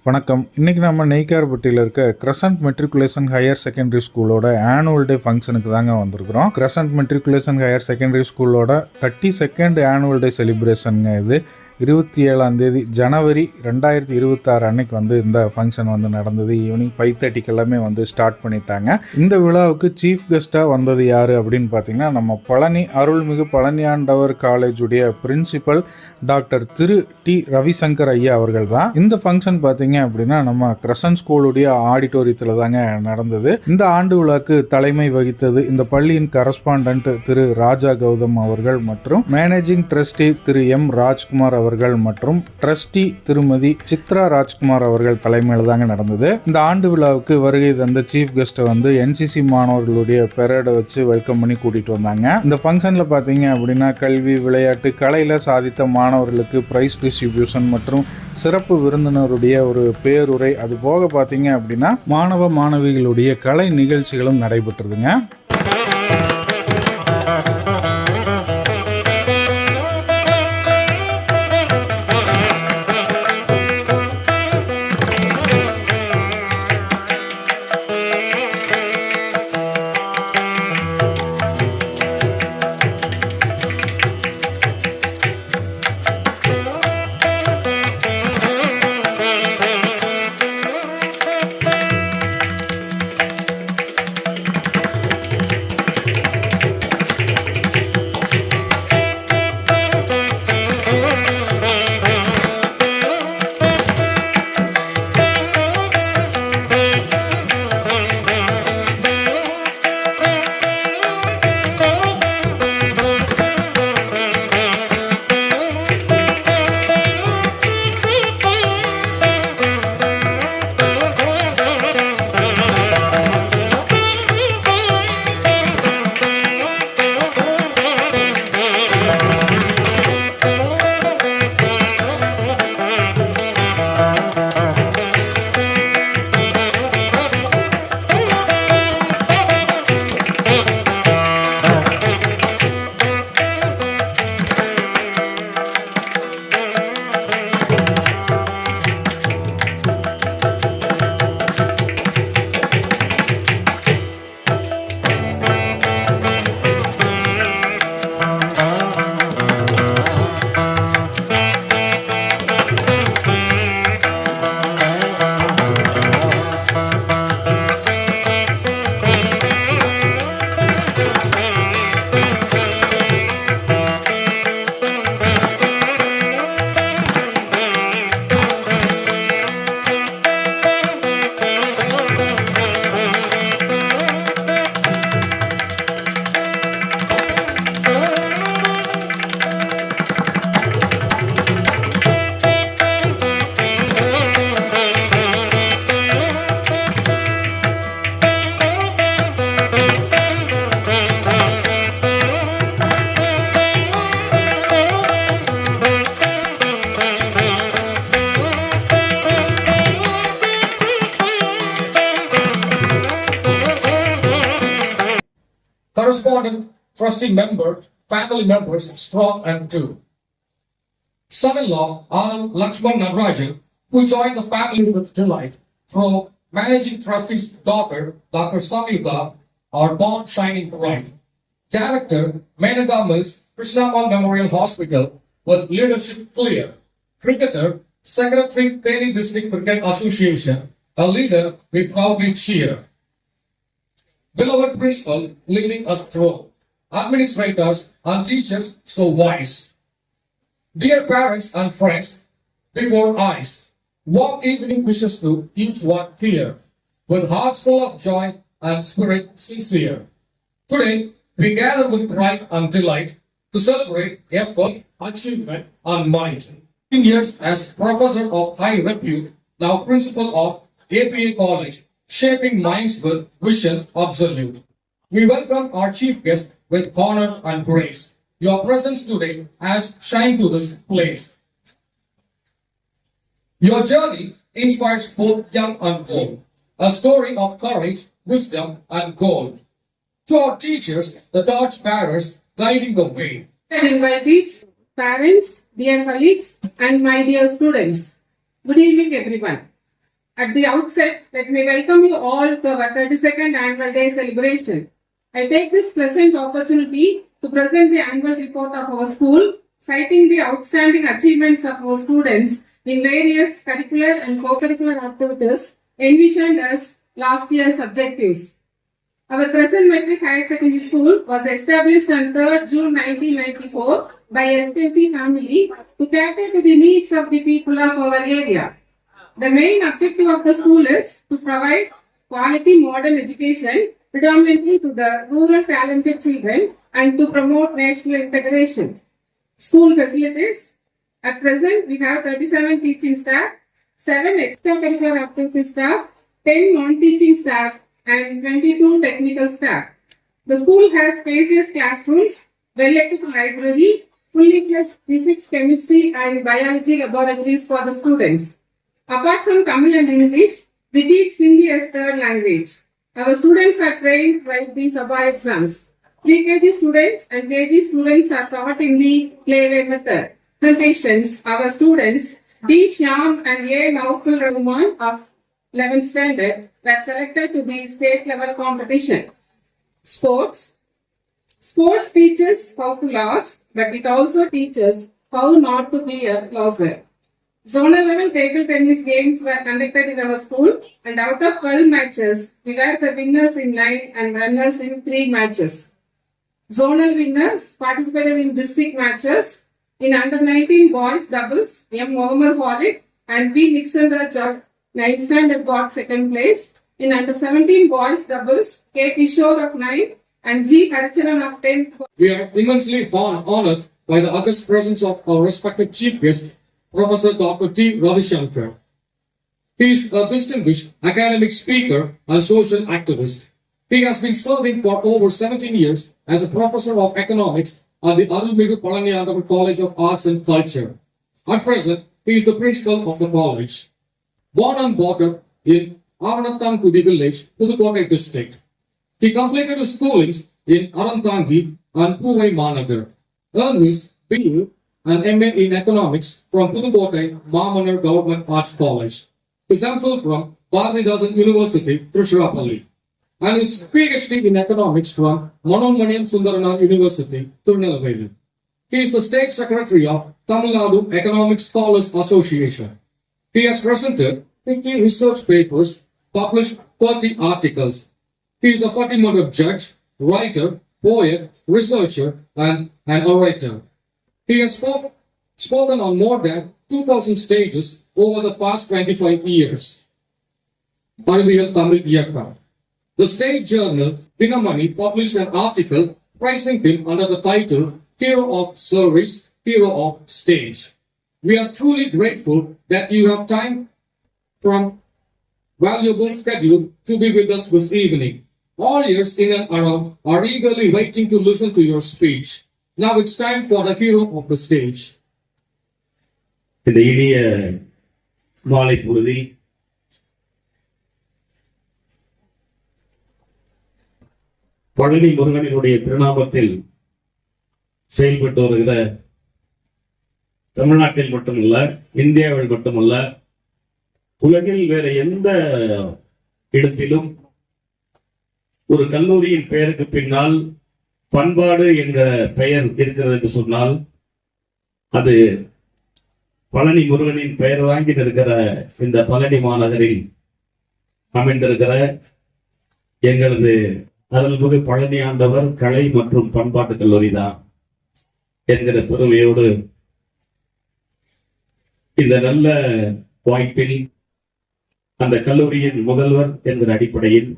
வணக்கம். இன்றைக்கி நம்ம நெய்க்காரப்பட்டியில் இருக்க கிரசன்ட் மெட்ரிகுலேஷன் ஹையர் செகண்டரி ஸ்கூலோட ஆனுவல் டே ஃபங்க்ஷனுக்கு தாங்க வந்திருக்கிறோம். கிரசன்ட் மெட்ரிகுலேஷன் ஹையர் செகண்டரி ஸ்கூலோட 32nd ஆனுவல் டே செலிப்ரேஷனுங்க. இது 27 ஜனவரி 2026 அன்னைக்கு இந்த ஃபங்க்ஷன் நடந்தது. ஈவினிங் 5:30 எல்லாமே ஸ்டார்ட் பண்ணிட்டாங்க. இந்த விழாவுக்கு சீஃப் கெஸ்ட்டாக வந்தது யார் அப்படின்னு பார்த்தீங்கன்னா, நம்ம பழனி அருள்மிகு பழனியாண்டவர் காலேஜுடைய பிரின்சிபல் டாக்டர் திரு டி ரவிசங்கர் ஐயா அவர்கள் தான். இந்த ஃபங்க்ஷன் பார்த்தீங்க அப்படின்னா நம்ம கிரசன்ட் ஸ்கூலுடைய ஆடிட்டோரியத்தில் தாங்க நடந்தது. இந்த ஆண்டு விழாக்கு தலைமை வகித்தது இந்த பள்ளியின் கரஸ்பாண்டன்ட் திரு ராஜா கௌதம் அவர்கள் மற்றும் மேனேஜிங் ட்ரஸ்டி திரு எம் ராஜ்குமார் அவர்கள் மற்றும் ட்ரஸ்டி திருமதி சித்ரா ராஜ்குமார் அவர்கள் தலைமையில் தாங்க நடந்தது. இந்த ஆண்டு விழாவுக்கு வருகை தந்த சீஃப் கெஸ்ட் என்சிசி மாணவர்களுடைய பெரேடை வச்சு வெல்கம் பண்ணி கூட்டிட்டு வந்தாங்க. இந்த ஃபங்க்ஷன்ல பாத்தீங்க அப்படின்னா கல்வி, விளையாட்டு, கலையில சாதித்த மாணவர்களுக்கு பிரைஸ் டிஸ்ட்ரிபியூஷன் மற்றும் சிறப்பு விருந்தினருடைய ஒரு பேருரை, அது போக பாத்தீங்க அப்படின்னா மாணவ மாணவிகளுடைய கலை நிகழ்ச்சிகளும் நடைபெற்றதுங்க. Correspondent, trustee member, family members, strong and true. Son-in-law, Anand Lakshman Nagarajan, who joined the family with delight through managing trustee's daughter, Dr. Samyuta, are born shining bright. Director, Menaka Mills, Krishnamal Memorial Hospital, with leadership clear. Cricketer, Secretary, Peni District Cricket Association, a leader we proudly cheer. Beloved principal leading us through, administrators and teachers so wise. Dear parents and friends, before eyes, warm evening wishes to each one here, with hearts full of joy and spirit sincere. Today, we gather with pride and delight to celebrate effort, achievement and might. 15 years as professor of high repute, now principal of APA College, shaping minds with vision absolute. We welcome our chief guest with honor and praise. Your presence today adds shine to this place. Your journey inspires both young and old, a story of courage, wisdom, and gold. To our teachers, the torch bearers guiding the way. And invitees, parents, dear colleagues, and my dear students. Good evening, everyone. At the outset, let me welcome you all to our 32nd Annual Day celebration. I take this pleasant opportunity to present the annual report of our school, citing the outstanding achievements of our students in various curricular and co-curricular activities envisioned as last year's objectives. Our Crescent Metric Higher Secondary School was established on 3rd June 1994 by SKC family to cater to the needs of the people of our area. The main objective of the school is to provide quality modern education predominantly to the rural talented children and to promote national integration. School facilities. At present, we have 37 teaching staff, 7 extracurricular activity staff, 10 non-teaching staff, and 22 technical staff. The school has spacious classrooms, well-equipped library, fully fledged physics, chemistry, and biology laboratories for the students. Apart from Tamil and English, we teach Hindi as third language. Our students are trained to write the Sabha exams. Pre-KG students and KG students are taught in the playway method. Presentations, our students D. Shyam and A. Naufal Rahman of 11th standard were selected to the state level competition. Sports. Sports teaches how to lose, but it also teaches how not to be a loser. Zonal level table tennis games were conducted in our school, and out of 12 matches, we were the winners in 9 and runners in 3 matches. Zonal winners participated in district matches. In under 19 boys doubles, M. Mohammad Khalid and V. Nixandra Jog, 9th standard got second place. In under 17 boys doubles, K. Kishore of 9 and G. Haricharan of 10th. We are immensely honored by the august presence of our respected chief guest, Professor Dr. T. Ravishankar. He is a distinguished academic speaker and social activist. He has been serving for over 17 years as a professor of economics at the Arulmigu Palaniyandavar College of Arts and Culture. At present, he is the principal of the college. Born and brought up in Avanathankudi village, Pudukkottai district. He completed his schoolings in Arantangi and Puvai Managar. Earned his BA and MA in economics from Pudukkottai Mamanar Government Arts College. His MPhil from Bharatidasan University, Tiruchirappalli. And his PhD in economics from Manonmaniam Sundaranar University, Tirunelveli. He is the State Secretary of Tamil Nadu Economic Scholars Association. He has presented 50 research papers, published 30 articles. He is a Pattimandra judge, writer, poet, researcher, and an orator. He has spoken on more than 2,000 stages over the past 25 years. Ariviyal Tamil Iyakam. The state journal Dinamani published an article praising him under the title Hero of Service, Hero of Stage. We are truly grateful that you have time from valuable schedule to be with us this evening. All ears in and around are eagerly waiting to listen to your speech. Now it's time for the hero of the stage. இந்த இனிய மாலை பொழுதில் பழனி முருகனினுடைய திருநாமத்தில் செயல்பட்டு வருகிற தமிழ்நாட்டில் மட்டுமல்ல, இந்தியாவில் மட்டுமல்ல, உலகில் வேற எந்த இடத்திலும் ஒரு கல்லூரியின் பெயருக்கு பின்னால் பண்பாடு என்ற பெயர் இருக்கிறது என்று சொன்னால் அது பழனி முருகனின் பெயர் வாங்கி இருக்கிற இந்த பழனி மாநகரில் அமைந்திருக்கிற எங்களது அருள்மிகு பழனி ஆண்டவர் கலை மற்றும் பண்பாட்டு கல்லூரி தான் என்கிற பெருமையோடு இந்த நல்ல வாய்ப்பில் அந்த கல்லூரியின் முதல்வர் என்கிற அடிப்படையில்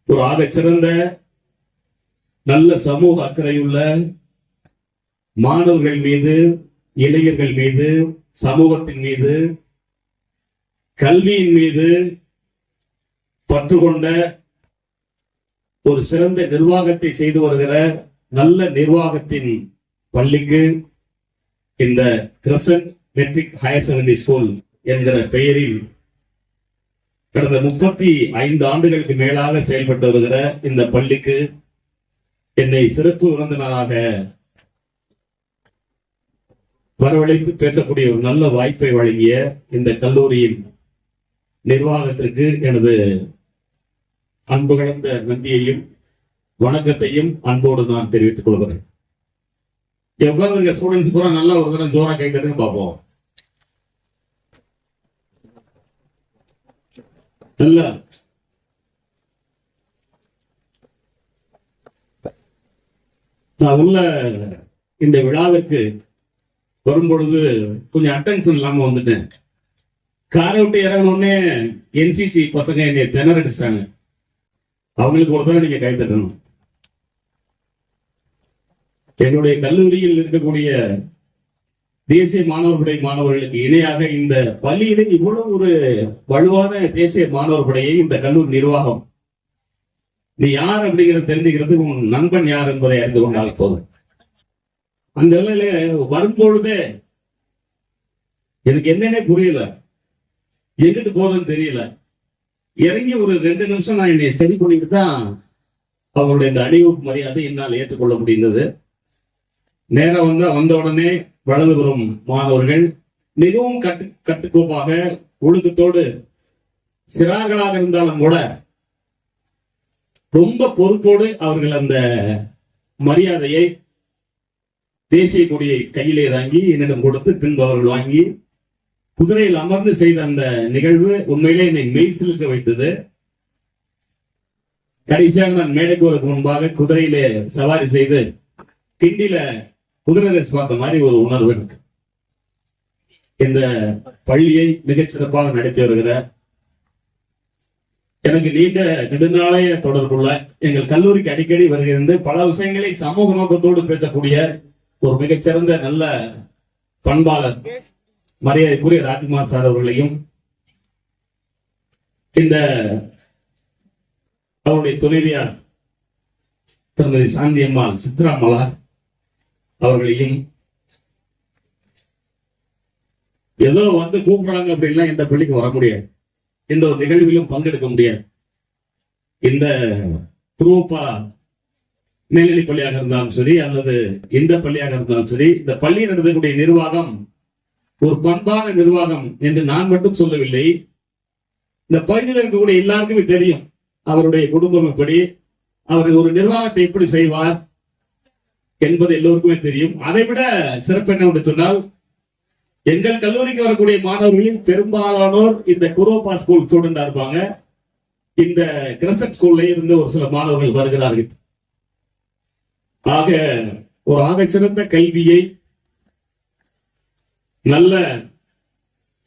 ஒரு ஆகச் சிறந்த நல்ல சமூக அக்கறையுள்ள மாணவர்கள் மீது, இளைஞர்கள் மீது, சமூகத்தின் மீது, கல்வியின் மீது பற்று கொண்ட ஒரு சிறந்த நிர்வாகத்தை செய்து வருகிற நல்ல நிர்வாகத்தின் பள்ளிக்கு இந்த Crescent matric higher secondary school என்கிற பெயரில் கடந்த 35 ஆண்டுகளுக்கு மேலாக செயல்பட்டு வருகிற இந்த பள்ளிக்கு என்னை சிறப்பு விருந்தினராக வரவழைத்து பேசக்கூடிய ஒரு நல்ல வாய்ப்பை வழங்கிய இந்த கல்லூரியின் நிர்வாகத்திற்கு எனது அன்பு கலந்த நன்றியையும் வணக்கத்தையும் அன்போடு நான் தெரிவித்துக் கொள்கிறேன். எவ்வளவு இருக்க ஸ்டூடெண்ட்ஸ் பூரா நல்லா ஒரு தடவை ஜோரா கை தட்டுங்க பார்ப்போம். நல்லா நான் உள்ள இந்த விழாவிற்கு வரும்பொழுது கொஞ்சம் அட்டென்ஷன் இல்லாம வந்துட்டேன். காரை விட்டு இறங்கணுன்னே என்சிசி பசங்க என்னை திணறடிச்சிட்டாங்க. அவங்களுக்கு ஒரு தடவை நீங்க கை தட்டணும். என்னுடைய கல்லூரியில் இருக்கக்கூடிய தேசிய மாணவர் படை மாணவர்களுக்கு இணையாக இந்த பள்ளியிலே இவ்வளவு ஒரு வலுவான தேசிய மாணவர் படையை இந்த கல்லூரி நிர்வாகம், நீ யார் அப்படிங்கிறத தெரிஞ்சுக்கிறது உன் நண்பன் யார் என்பதை அறிந்து கொண்டால் போதும். அந்த நிலையில வரும்பொழுதே எனக்கு என்னன்னே புரியல, எங்கிட்டு போறதுன்னு தெரியல. இறங்கி ஒரு 2 நிமிஷம் நான் என்னை ஸ்டடி பண்ணிட்டு தான் அவருடைய இந்த அணிவகுப்பு மரியாதை என்னால் ஏற்றுக்கொள்ள முடிந்தது. நேரம் வந்த உடனே வலதுபுறம் மாணவர்கள் மிகவும் கட்டுக்கோப்பாக ஒழுக்கத்தோடு சிறார்களாக இருந்தாலும் கூட ரொம்ப பொறுப்போடு அவர்கள் அந்த மரியாதையை தேசிய கொடியை கையிலே தாங்கி என்னிடம் கொடுத்து பின்பு அவர்கள் வாங்கி குதிரையில் அமர்ந்து செய்த அந்த நிகழ்வு உண்மையிலே என்னை மெய் சிலுக்க வைத்தது. கடைசியாக நான் மேடைக்கு வரதுக்கு முன்பாக குதிரையிலே சவாரி செய்து கிண்டில குதிரை ரேஸ் பார்த்த மாதிரி ஒரு உணர்வு எனக்கு. இந்த பள்ளியை மிகச் சிறப்பாக நடத்தி வருகிற எனக்கு நீண்ட நெடுநாளைய தொடர்புள்ள எங்கள் கல்லூரிக்கு அடிக்கடி வருகிறது பல விஷயங்களை சமூக நோக்கத்தோடு பேசக்கூடிய ஒரு மிகச்சிறந்த நல்ல பண்பாளர் மரியாதைக்குரிய ராஜ்குமார் சார் அவர்களையும் இந்த அவருடைய துணைவியார் திருமதி சாந்தி அம்மாள் சித்ராமலா அவர்களையும் ஏதோ வந்து கூப்பிடுறாங்க அப்படின்னா இந்த பள்ளிக்கு வர முடியாது, இந்த ஒரு நிகழ்விலும் பங்கெடுக்க முடியாது. இந்த குரூப்பா மேல்நிலை பள்ளியாக இருந்தாலும் சரி அல்லது இந்த பள்ளியாக இருந்தாலும் சரி, இந்த பள்ளியில் நடத்தக்கூடிய நிர்வாகம் ஒரு பண்பான நிர்வாகம் என்று நான் மட்டும் சொல்லவில்லை. இந்த பகுதியில் இருக்கக்கூடிய எல்லாருக்குமே தெரியும் அவருடைய குடும்பம் எப்படி, அவர் ஒரு நிர்வாகத்தை எப்படி செய்வார் என்பது எல்லோருக்குமே தெரியும். அதை விட சிறப்பு என்ன சொன்னால், எங்கள் கல்லூரிக்கு வரக்கூடிய மாணவர்களில் பெரும்பாலானோர் இந்த குரோபா ஸ்கூல் ஸ்டூடெண்டா இருப்பாங்க. இந்த கிரசட் ஸ்கூல்ல இருந்து ஒரு சில மாணவர்கள் வருகிறார்கள். ஆக ஒரு ஆக சிறந்த கல்வியை நல்ல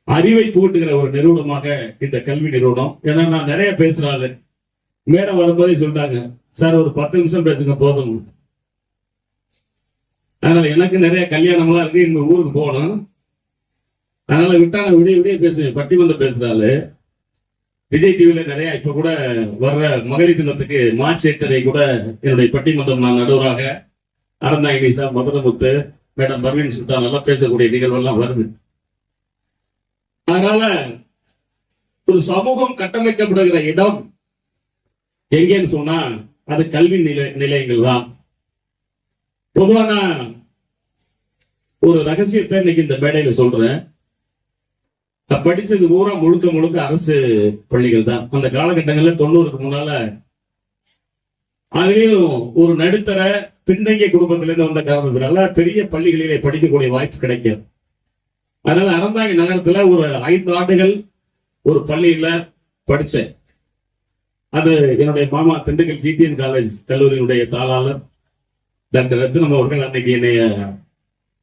அறிவை புகட்டுகிற ஒரு நிறுவனமாக இந்த கல்வி நிறுவனம். ஏன்னா நான் நிறைய பேசுறாரு, மேடம் வரும்போதே சொல்லிட்டாங்க, சார் ஒரு 10 நிமிஷம் பேசுங்க போதும். அதனால எனக்கு நிறைய கல்யாணம்லாம் இருக்கு, இந்த ஊருக்கு போகணும். அதனால விட்டா நான் விடிய பேசுவேன். பட்டிமன்றம் பேசுறாரு விஜய் டிவில நிறைய. இப்ப கூட வர்ற மகளிர் தினத்துக்கு மார்ச் 8 கூட என்னுடைய பட்டிமன்றம் நான் நடுவராக அறந்தாங்கி சார் மதுரமுத்து மேடம் பர்வீன் சுல்தான் நல்லா பேசக்கூடிய நிகழ்வெல்லாம் வருது. அதனால ஒரு சமூகம் கட்டமைக்கப்படுகிற இடம் எங்கேன்னு சொன்னா அது கல்வி நிலையங்கள் தான். பொதுவான ஒரு ரகசியத்தை இன்னைக்கு இந்த மேடையில சொல்றேன். படிச்சது பூரா முழுக்க அரசு பள்ளிகள் தான். அந்த காலகட்டங்களில் 90க்கு முன்னால அதுலயும் ஒரு நடுத்தர பின்தங்கிய குடும்பத்திலிருந்து வந்த காரணத்தினால பெரிய பள்ளிகளிலே படிக்கக்கூடிய வாய்ப்பு கிடைக்கும். அதனால அறந்தாங்கி நகரத்துல ஒரு 5 ஆண்டுகள் ஒரு பள்ளியில படிச்சேன். அது என்னுடைய மாமா திண்டுக்கல் ஜிடிஎன் காலேஜ் கல்லூரியினுடைய தாளாளர் டாக்டர் ரத்னம் அவர்கள் அன்னைக்கு என்னைய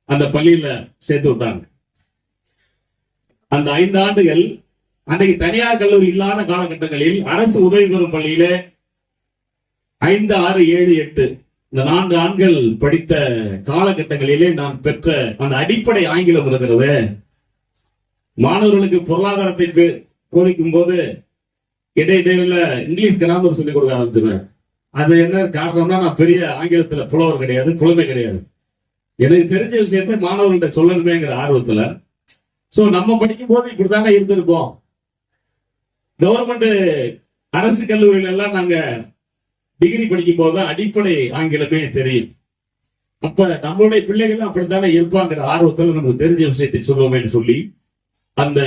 அந்த பள்ளியில சேர்த்து விட்டாங்க. அந்த 5 ஆண்டுகள் அன்னைக்கு தனியார் கல்லூரி இல்லாத காலகட்டங்களில் அரசு உதவி பெறும் பள்ளியில 5, 6, 7, 8 இந்த 4 ஆண்டுகள் படித்த காலகட்டங்களிலே நான் பெற்ற அந்த அடிப்படை ஆங்கிலம் இருக்கிறது. மாணவர்களுக்கு பொருளாதாரத்தை போதிக்கும் போது இடையில இங்கிலீஷ் கிராமர் சொல்லிக் கொடுக்க ஆரம்பிச்சிருவேன். அது என்ன காரணம்னா, நான் பெரிய ஆங்கிலத்துல புலவர் கிடையாது, புலமை கிடையாது. எனக்கு தெரிஞ்ச விஷயத்தை மாணவர்கள்ட்ட சொல்லணுமேங்கிற ஆர்வத்துல சோ நம்ம படிக்கும் போது இப்படித்தானே இருந்திருப்போம். கவர்மெண்ட் அரசு கல்லூரியில எல்லாம் நாங்க டிகிரி படிக்கும் போது அடிப்படை ஆங்கிலமே தெரியும். அப்ப நம்மளுடைய பிள்ளைகளும் அப்படித்தானே இருப்பாங்கிற ஆர்வத்தில் நமக்கு தெரிஞ்ச விஷயத்தை சொல்லுவோமே சொல்லி அந்த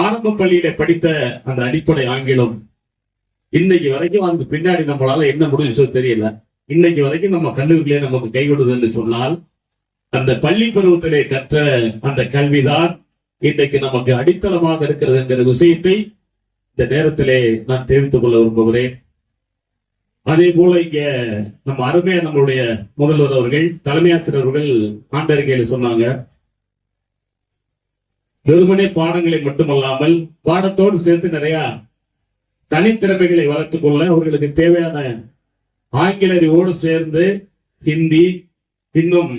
ஆரம்ப பள்ளியில படித்த அந்த அடிப்படை ஆங்கிலம் இன்னைக்கு வரைக்கும் அதுக்கு பின்னாடி நம்மளால என்ன முடிஞ்சோ தெரியல. இன்னைக்கு வரைக்கும் நம்ம கல்லூரியிலே நமக்கு கை கொடுக்குதுன்னு சொன்னால் அந்த பள்ளி பருவத்திலே கற்ற அந்த கல்விதான் இன்றைக்கு நமக்கு அடித்தளமாக இருக்கிறது என்கிற விஷயத்தை இந்த நேரத்திலே நான் தெரிவித்துக் கொள்ள விரும்புகிறேன். அதே போல இங்க நம்ம அருமையா நம்மளுடைய முதல்வர் அவர்கள், தலைமை ஆசிரியர் அவர்கள் ஆண்டறிக்கையில சொன்னாங்க, வெறுமனே பாடங்களை மட்டுமல்லாமல் பாடத்தோடு சேர்த்து நிறைய தனித்திறமைகளை வளர்த்துக் கொள்ள அவர்களுக்கு தேவையான ஆங்கில அறிவோடு சேர்ந்து ஹிந்தி, இன்னும்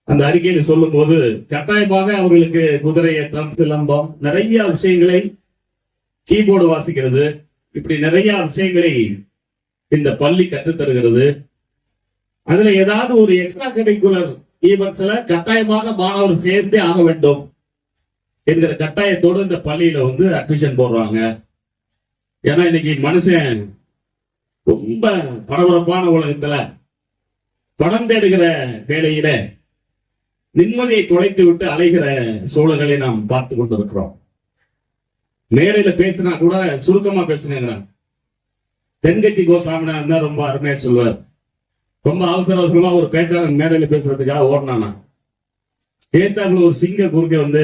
அந்த அறிக்கையில சொல்லும் போது கட்டாயமாக அவர்களுக்கு குதிரை ஏற்றம், சிலம்பம், நிறைய விஷயங்களை, கீபோர்டு வாசிக்கிறது, இப்படி நிறைய விஷயங்களை இந்த பள்ளி கற்றுத் தருகிறது. அதுல ஏதாவது ஒரு எக்ஸ்ட்ரா கரிக்குலர் ஈவென்ட்ஸ்ல கட்டாயமாக மாணவர் சேர்ந்தே ஆக வேண்டும் என்கிற கட்டாயத்தோடு இந்த பள்ளியில அட்மிஷன் போடுறாங்க. ஏன்னா இன்னைக்கு மனுஷன் ரொம்ப பரபரப்பான உலகத்துல படம் தேடுகிற வேலையில நிம்மதியை தொலைத்து விட்டு அலைகிற சூழல்களை நாம் பார்த்து கொண்டிருக்கிறோம். மேடையில பேசினா கூட சுருக்கமா பேசுனேங்கிறான். தென்கட்சி கோசாமினார் தான் ரொம்ப அருமையா சொல்லுவார். ரொம்ப அவசர அவசரமா ஒரு பேச்சாளர் மேடையில பேசுறதுக்காக ஓடினானா, ஏத்தாப்புல ஒரு சிங்க குறுக்க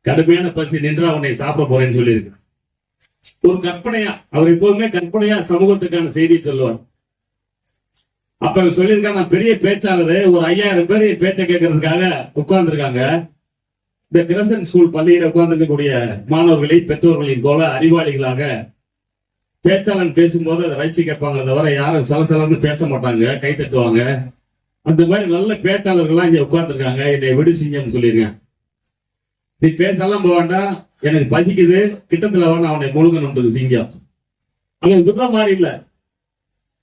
கடுமையான பசி நின்றா உன்னை சாப்பிட போறேன்னு சொல்லியிருக்கு. ஒரு கற்பனையா, அவர் எப்போதுமே கற்பனையா சமூகத்துக்கான செய்தியை சொல்லுவார். அப்ப சொல்லியிருக்காங்க, நான் பெரிய பேச்சாளர், ஒரு 5000 பேர் பேச்சை கேட்கறதுக்காக உட்கார்ந்துருக்காங்க. இந்த கிரசன் ஸ்கூல் பள்ளியில உட்கார்ந்துருக்கக்கூடிய மாணவர்களை பெற்றோர்களின் போல அறிவாளிகளாக பேச்சாளன் பேசும்போது அதை ரசிச்சு கேட்பாங்க, தவிர யாரும் சலசலன்னு பேச மாட்டாங்க, கை தட்டுவாங்க. அந்த மாதிரி நல்ல பேச்சாளர்கள்லாம் இங்க உட்கார்ந்துருக்காங்க. என்னை விடு சிங்கம்னு சொல்லிருக்கேன். நீ பேசலாம் போக வேண்டாம், எனக்கு பசிக்குது, கிட்டத்துல வேணா அவனை முழுங்கணும் சிங்கம். அங்க விடுற மாதிரி இல்ல,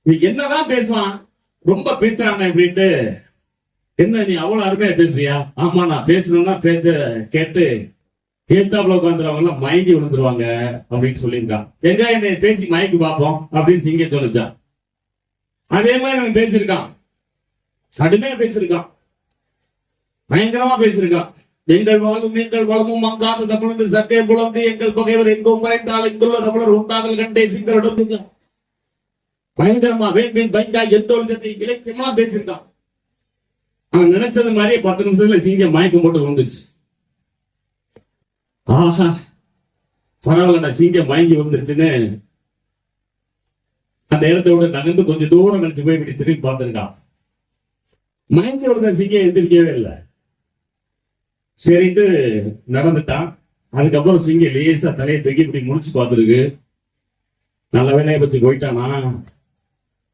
நீ என்னதான் பேசுவான், ரொம்ப பேசுறானே அப்படின்ட்டு. என்ன நீ அவ்வளவு அருமையா பேசுறியா? ஆமா, நான் பேசணும்னா பேச்ச கேட்டு ஏத்தாப்புல உட்காந்துறவங்க எல்லாம் மயங்கி விழுந்துருவாங்க அப்படின்னு சொல்லியிருக்கான். எங்க என்னை பேசி மயக்கி பார்ப்போம் அப்படின்னு சிங்கம் சொல்லிச்சான். அதே மாதிரி அவன் பேசியிருக்கான், கடுமையா பேசியிருக்கான், பயங்கரமா பேசியிருக்கான். எங்கள் வாழும் எங்கள் வளமும் மங்காத தமிழ் சட்டை புலந்து எங்கள் பகைவர் எங்கும் குறைந்தால் இங்குள்ள தமிழர் உண்டாதல் கண்டே சிங்கரிடம் பயங்கரமா வேண்பின் பைந்தா எந்தோல்கத்தை இலக்கியமா பேசியிருக்கான். அவன் நினைச்சது மாதிரியே 10 நிமிஷத்துல சிங்கம் மயக்கம் போட்டு விழுந்துருச்சு. ஆஹா, பரவாயில்லடா, சிங்கம் மயங்கி விழுந்துருச்சுன்னு அந்த இடத்த விட நகர்ந்து கொஞ்சம் தூரம் நினைச்சு போய் இப்படி திரும்பி பார்த்திருக்கான். மயங்கி விழுந்த சிங்கம் எந்திரிக்கவே இல்லை. சரிட்டு நடந்துட்டான். அதுக்கப்புறம் சிங்கம் லேசா தலையை தூக்கி இப்படி முடிச்சு பார்த்துருக்கு. நல்ல வேலையை பத்தி போயிட்டானா,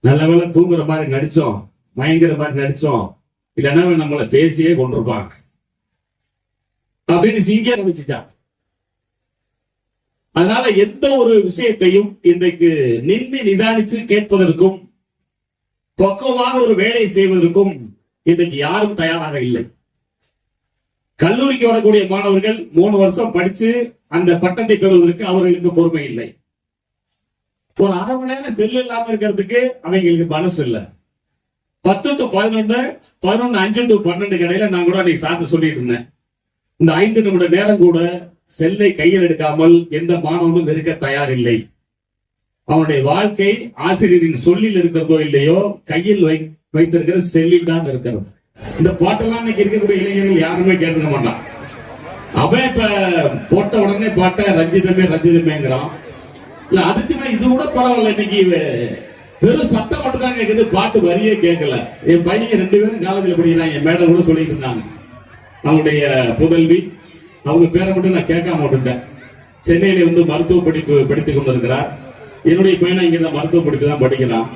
நல்ல வேலை தூங்குற மாதிரி நடிச்சோம், மயங்குற மாதிரி நடிச்சோம், இல்லைன்னா நம்மளை பேசியே கொண்டிருப்பான் அப்படின்னு சிங்கம் நினைச்சுட்டான். அதனால எந்த ஒரு விஷயத்தையும் இன்றைக்கு நின்று நிதானித்து கேட்பதற்கும் பக்குவமாக ஒரு வேலையை செய்வதற்கும் இன்றைக்கு யாரும் தயாராக இல்லை. கல்லூரிக்கு வரக்கூடிய மாணவர்கள் 3 வருஷம் படிச்சு அந்த பட்டத்தை பெறுவதற்கு அவர்களுக்கு பொறுமை இல்லை. ஒரு அரை மணி நேரம் செல் இல்லாம இருக்கிறதுக்கு அவங்களுக்கு மனசு இல்லை. 10 to 11, 11, 5 to 12 கடையில நான் கூட அன்னைக்கு சாப்பிட்டு சொல்லிட்டு இருந்தேன். இந்த 5 நிமிட நேரம் கூட செல்லை கையில் எடுக்காமல் எந்த மாணவனும் இருக்க தயார் இல்லை. அவனுடைய வாழ்க்கை ஆசிரியரின் சொல்லில் இருக்கிறதோ இல்லையோ, கையில் வைத்திருக்கிற செல்லில் தான் இருக்கிறது. இந்த பாட்டெல்லாம் இன்னைக்கு இருக்கக்கூடிய இளைஞர்கள் யாருமே கேட்டுக்க மாட்டான். அவன் இப்ப போட்ட உடனே பாட்ட ரஞ்சிதமே ரஞ்சிதமேங்கிறான். இல்ல அதுக்குமே இது கூட பரவாயில்ல, இன்னைக்கு வெறும் சத்தம் மட்டும் தான் கேட்குது, பாட்டு வரியே கேட்கல. என் பையன் 2 பேரும் காலேஜில் படிக்கிறான். என் மேடம் கூட சொல்லிட்டு இருந்தாங்க, அவங்களுடைய புதல்வி, அவங்க பேரை மட்டும் நான் கேட்காம விட்டுட்டேன். சென்னையில மருத்துவ படிப்பு படித்துக் கொண்டிருக்கிறார். என்னுடைய பையனை இங்கதான் மருத்துவ படிப்பு தான் படிக்கிறான்.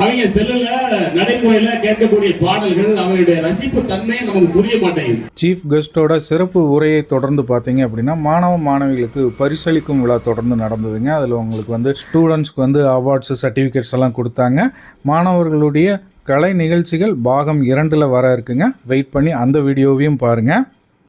அவங்க செல்லுல நடைமுறையில கேட்கக்கூடிய பாடல்கள் அவங்களுடைய ரசிப்பு தன்மை நமக்கு புரிய மாட்டேங்குது. சீஃப் கெஸ்டோட சிறப்பு உரையை தொடர்ந்து பார்த்தீங்க அப்படின்னா மாணவ மாணவிகளுக்கு பரிசளிக்கும் விழா தொடர்ந்து நடந்ததுங்க. அதில் உங்களுக்கு ஸ்டூடெண்ட்ஸ்க்கு அவார்ட்ஸ், சர்டிஃபிகேட்ஸ் எல்லாம் கொடுத்தாங்க. மாணவர்களுடைய கலை நிகழ்ச்சிகள் பாகம் 2ல் வர இருக்குங்க. வெயிட் பண்ணி அந்த வீடியோவையும் பாருங்கள்.